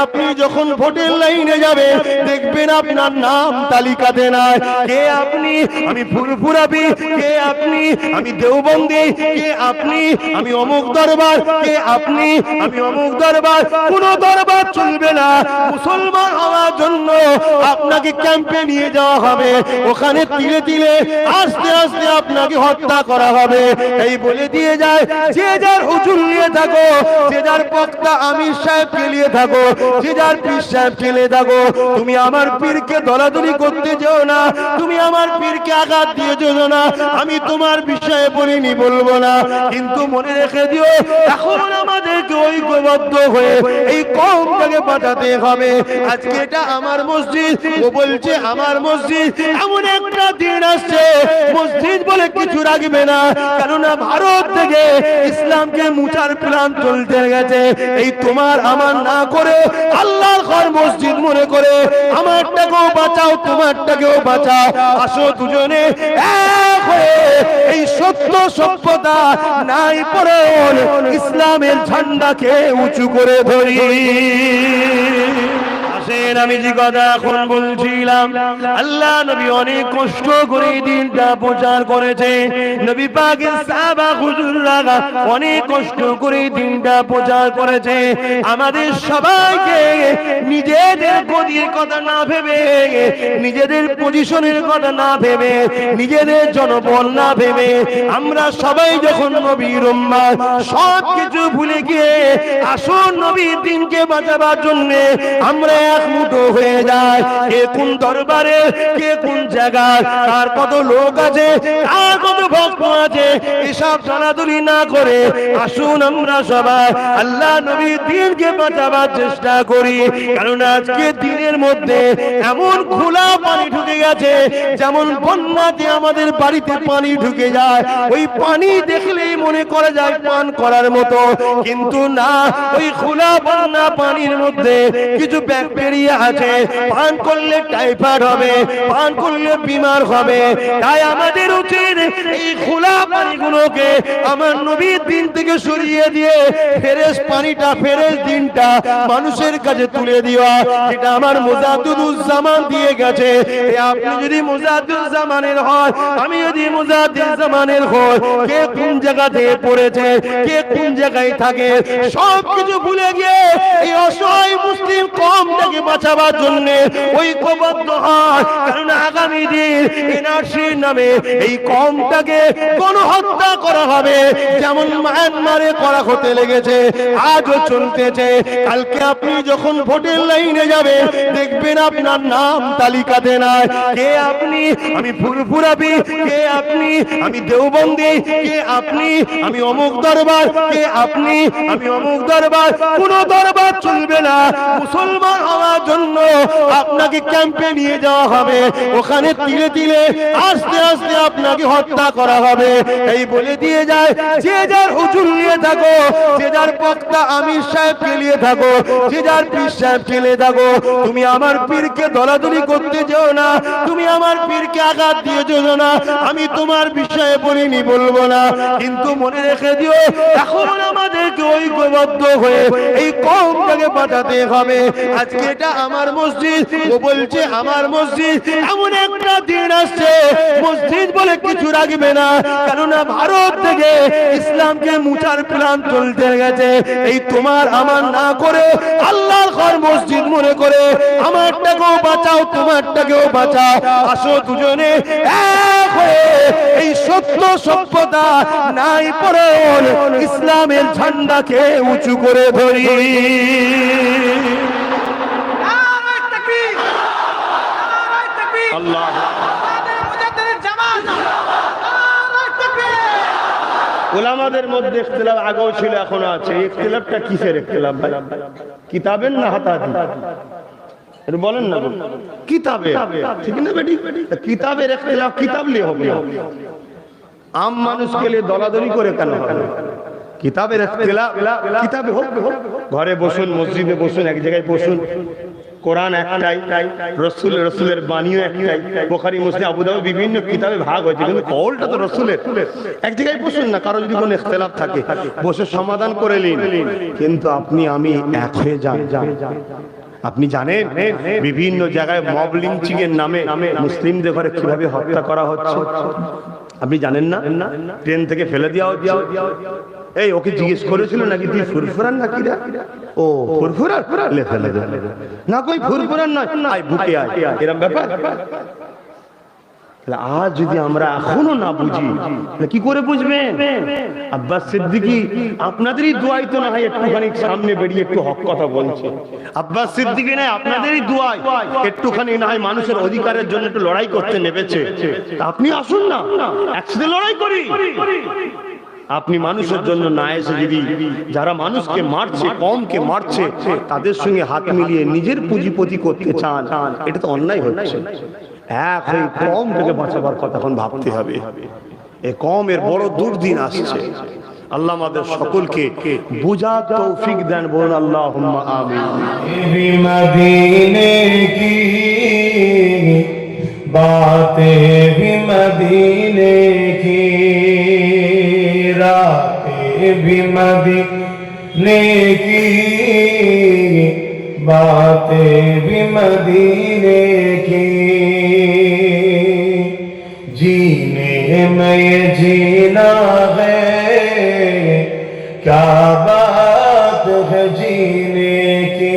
আপনি যখন ভোটের লাইনে যাবেন দেখবেন আপনার নাম তালিকাতে নাই। কে আপনি? আমি ফুরফুরাবি। কে আপনি? আমি দেওবন্দি। কে আপনি? আমি অমুক দরবার। কে আপনি? আমি অমুক দরবার। কোন দরবার চলবে না। মুসলমান হওয়ার জন্য আপনাকে ক্যাম্পে নিয়ে যাওয়া হবে, ওখানে তিলে তিলে আস্তে আস্তে আপনাকে হত্যা করা হবে। এই বলে দিয়ে যায়, যে যার হুজুর নিয়ে থাকো, যে যার বক্তা আমির সাহেবকে নিয়ে থাকো, যে যার পীর সাহেবকে নিয়ে থাকো, তুমি আমার পীরকে দলাদলি করতে যেও না, তুমি আমার পীরকে আঘাত দিয়ে যেও না। আমি তোমার বিষয়ে বলিনি, বলবো না, কিন্তু মনে রেখে দিও এখন আমাদেরকে ঐক্যবদ্ধ হয়ে এই কওমটাকে বাঁচাতে হবে। আজকে এটা আমার মসজিদ, ও বলছে আমার মসজিদ। এমন একটা দিন আসছে মসজিদ বলে কিছু রাখবে না, কেননা ভারত থেকে ইসলামকে মুছার প্ল্যান চলতে গেছে। এই তোমার আমার না করে আল্লাহর ঘর মসজিদ মনে করে আমারটাকেও বাঁচাও, তোমারটাকেও বাঁচাও। আসো দুজনে এক হয়ে এই সত্য সভ্যতা নাই পরে ইসলামের ঝান্ডাকে উঁচু করে ধরি। আমি যে কথা এখন বলছিলাম, আল্লাহ নবী অনেক কষ্ট করে দিনটা প্রচার করেছে। নবী পাকের সাহাবা হুজুররা অনেক কষ্ট করে দিনটা প্রচার করেছে। আমাদের সবাইকে নিজেদের গদির কথা না ভেবে, নিজেদের পজিশনের কথা না ভেবে, নিজেদের জনবল না ভেবে, আমরা সবাই যখন নবীর উম্মত সব কিছু ভুলে গিয়ে আসুন নবীর দিনকে বাঁচাবার জন্য আমরা এক মুঠো হয়ে যায়। কে কোন দরবারে, কে কোন জায়গায়, কার কত লোক আছে, কার কত ভক্ত আছে, এসব জানাতুলি না করে আসুন আমরা সবাই আল্লাহ নবীর দিনকে বাঁচাবার চেষ্টা করি। কারণ আজকে দিনের মধ্যে এমন খোলা পানি ঢুকে গেছে, যেমন বন্যাতে আমাদের বাড়িতে পানি ঢুকে যায়, ওই পানি দেখলেই মনে করা যায় পান করার মতো, কিন্তু না, ওই খোলা বন্যা পানির মধ্যে কিছু ব্যাকটেরিয়া আছে, পান করলে টাইফয়েড হবে, পান করলে বিমার হবে। তাই আমাদের উচিত এই খোলা পানিগুলোকে আমার নবীর দিন থেকে সরিয়ে দিয়ে ফেরেশ পানিটা, ফেরেশ দিনটা মানুষের কাছে তুলে দেওয়া, এটা আমার মুজাদ্দিদুজ্জামান দিয়ে গেছে। আপনি যদি মুজাদ্দিদুজ্জামানের হয়, আমি যদি মুজাদ্দিদুজ্জামানের হই, কে কোন জায়গাতে পড়েছে, কে কোন জায়গায় থাকে, সব কিছু ভুলে গিয়ে এই অসহায় মুসলিম কওমটাকে বাঁচাবার জন্য ঐক্যবদ্ধ হয়। কারণ আগামী দিন এনআরসির নামে এই কওমটাকে গণহত্যা করা হবে, যেমন মায়ানমারে করা হতে লেগেছে, আজও চলতেছে। কালকে আপনি যখন ভোটের লাইনে যাবেন দেখবেন আপনার নাম তালিকাতে নাই। কে আপনি? আমি ফুরফুরাবি। কে আপনি? আমি দেওবন্দি। কে আপনি? আমি অমুক দরবার। কে আপনি? আমি অমুক দরবার। কোন দরবার চলবে না। মুসলমান হওয়ার জন্য আপনাকে ক্যাম্পে নিয়ে যাওয়া হবে, ওখানে তিলে তিলে আস্তে আস্তে আপনাকে হত্যা করা হবে। এই বলে দিয়ে যায়, যে যার হুজুর নিয়ে থাকো, যে যার বক্তা আমির সাহেবকে নিয়ে থাকো, যে যার পীর সাহেবকে নিয়ে থাকো, তুমি আমার পীরকে দলাদলি করতে যেও না, তুমি আমার পীরকে আঘাত দিয়ে যেও না। আমি তোমার বিষয়ে বলিনি, বলবো না, কিন্তু মনে রেখে দিও এখন আমাদেরকে ঐক্যবদ্ধ হয়ে এই কওমটাকে বাঁচাতে হবে। আজকে এটা আমার মসজিদ, ও বলছে আমার মসজিদ। এমন একটা দিন আসছে মসজিদ বলে কিছু রাখবে না, কেননা ভারত থেকে ইসলামকে মুছার প্ল্যান চলতে গেছে। এই তোমার আমার না করে আল্লাহর ঘর মসজিদ মনে করে আমারটাকেও বাঁচাও, তোমারটাকেও বাঁচাও। আসো দুজনে এক হয়ে এই সত্য সভ্যতা নাই পরে ইসলামের ঝান্ডাকে উঁচু করে ধরি। আল্লাহ ওলামাদের মধ্যে ইখতিলাফ আগেও ছিল, এখনো আছে। ইখতিলাফটা কিসের ইখতিলাফ ভাই? কিতাবের না হাতাহাতি? বলেন না, কিতাবে, ঠিক না বেটি? কিতাবের ইখতিলাফ কিতাব নিয়ে হবে, আম মানুষকে নিয়ে দলাদলি করে কেন হবে? কিতাবের ইখতিলাফ কিতাবে হোক, ঘরে বসুন, মসজিদে বসুন, এক জায়গায় বসুন, কোরআন একটাই, রসুলের বাণীও একটাই, বুখারী মুসলিম আবু দাউদ বিভিন্ন কিতাবে ভাগ হয়েছে, কিন্তু কওলটা তো রসুলের। এক জায়গায় বসুন না, কারো যদি কোনো ইখতিলাফ থাকে বসে সমাধান করে নিন, কিন্তু আপনি আমি এক হয়ে যান। আপনি জানেন বিভিন্ন জায়গায় মব লিঞ্চিং এর নামে মুসলিমদের ঘরে কিভাবে হত্যা করা হচ্ছে? আপনি জানেন না? ট্রেন থেকে ফেলে দেওয়া হচ্ছে। এই ওকে জিজ্ঞেস করেছিল নাকি তুই ফুরফুরান নাকি রে? ও ফুরফুরান, লে ফেলে দে না, কই ফুরফুরান নয়, আয় বুকে আয়, এরকম ব্যাপার। আজ যদি আমরা এখনো না বুঝি কি করে বুঝবেন? আব্বাস সিদ্দিকী আপনাদেরই দোয়াই তো না হয় একটুখানি সামনে বেরিয়ে একটু হক কথা বলছে। আব্বাস সিদ্দিকী না আপনাদেরই দোয়াই একটুখানি না হয় মানুষের অধিকারের জন্য একটু লড়াই করতে নেমেছে। আপনি আসুন না, একসাথে লড়াই করি। আপনি মানুষের জন্য না এসে যদি যারা মানুষকে মারছে, কমকে মারছে, তাদের সঙ্গে হাত মিলিয়ে নিজের পুঁজিপতি করতে চান, এটা তো অন্যায় হচ্ছে। এক এই কম থেকে বাঁচাবার কথা এখন ভাবতে হবে। এই কমের বড় দুর্দিন আসছে। আল্লাহ আমাদের সকলকে বুঝার তৌফিক দেন, বলুন আল্লাহুম্মা আমিন। মদিনে কি बातें भी मदीने की, रातें भी मदीने की, बातें भी मदीने की, जीने में ये जीना है, क्या बात है जीने की।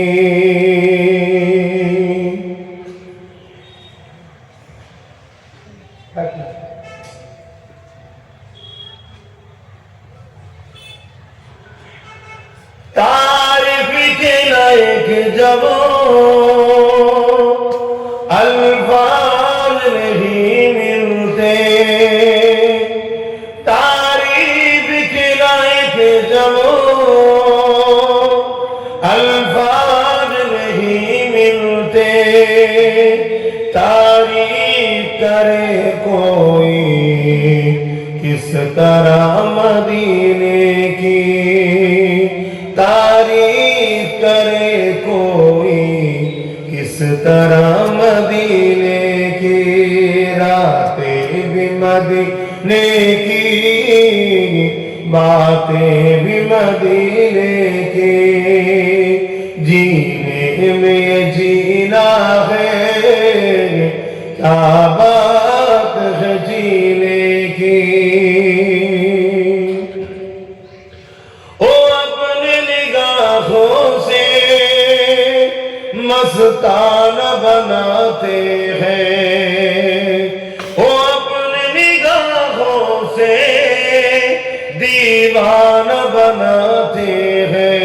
तारीफ के लायक जब अल्फाज नहीं मिलते, तारीफ के लायक जब अल्फाज नहीं मिलते, तारीफ करे कोई किस तरह मदीने की, तारीफ करे कोई किस तरह मदीने की, रातें भी मदीने की, बातें भी मदीने की, जीने में जीना है, क्या बात है जीने की। मस्ताना बनाते हैं, वो अपनी निगाहों से दीवाना बनाते हैं,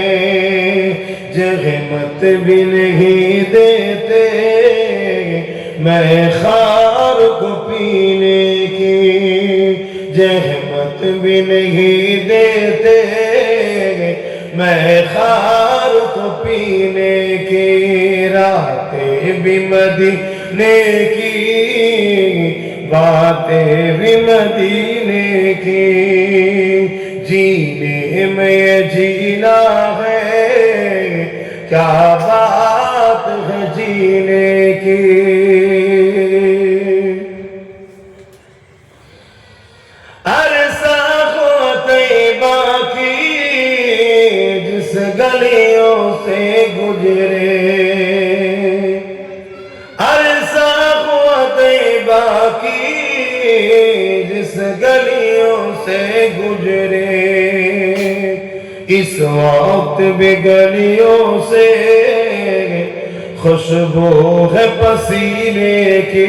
जहमत भी नहीं देते मैं खार को पीने की, जहमत भी नहीं देते मैं खार को पीने की, रातें भी मदीने की, बातें भी मदीने की, जीने में ये जीना है, क्या बात है जीने की। गलियों से गुजरे अरसा बाकी, जिस गलियों से गुजरे, इस वक्त भी गलियों से खुशबू है पसीने की।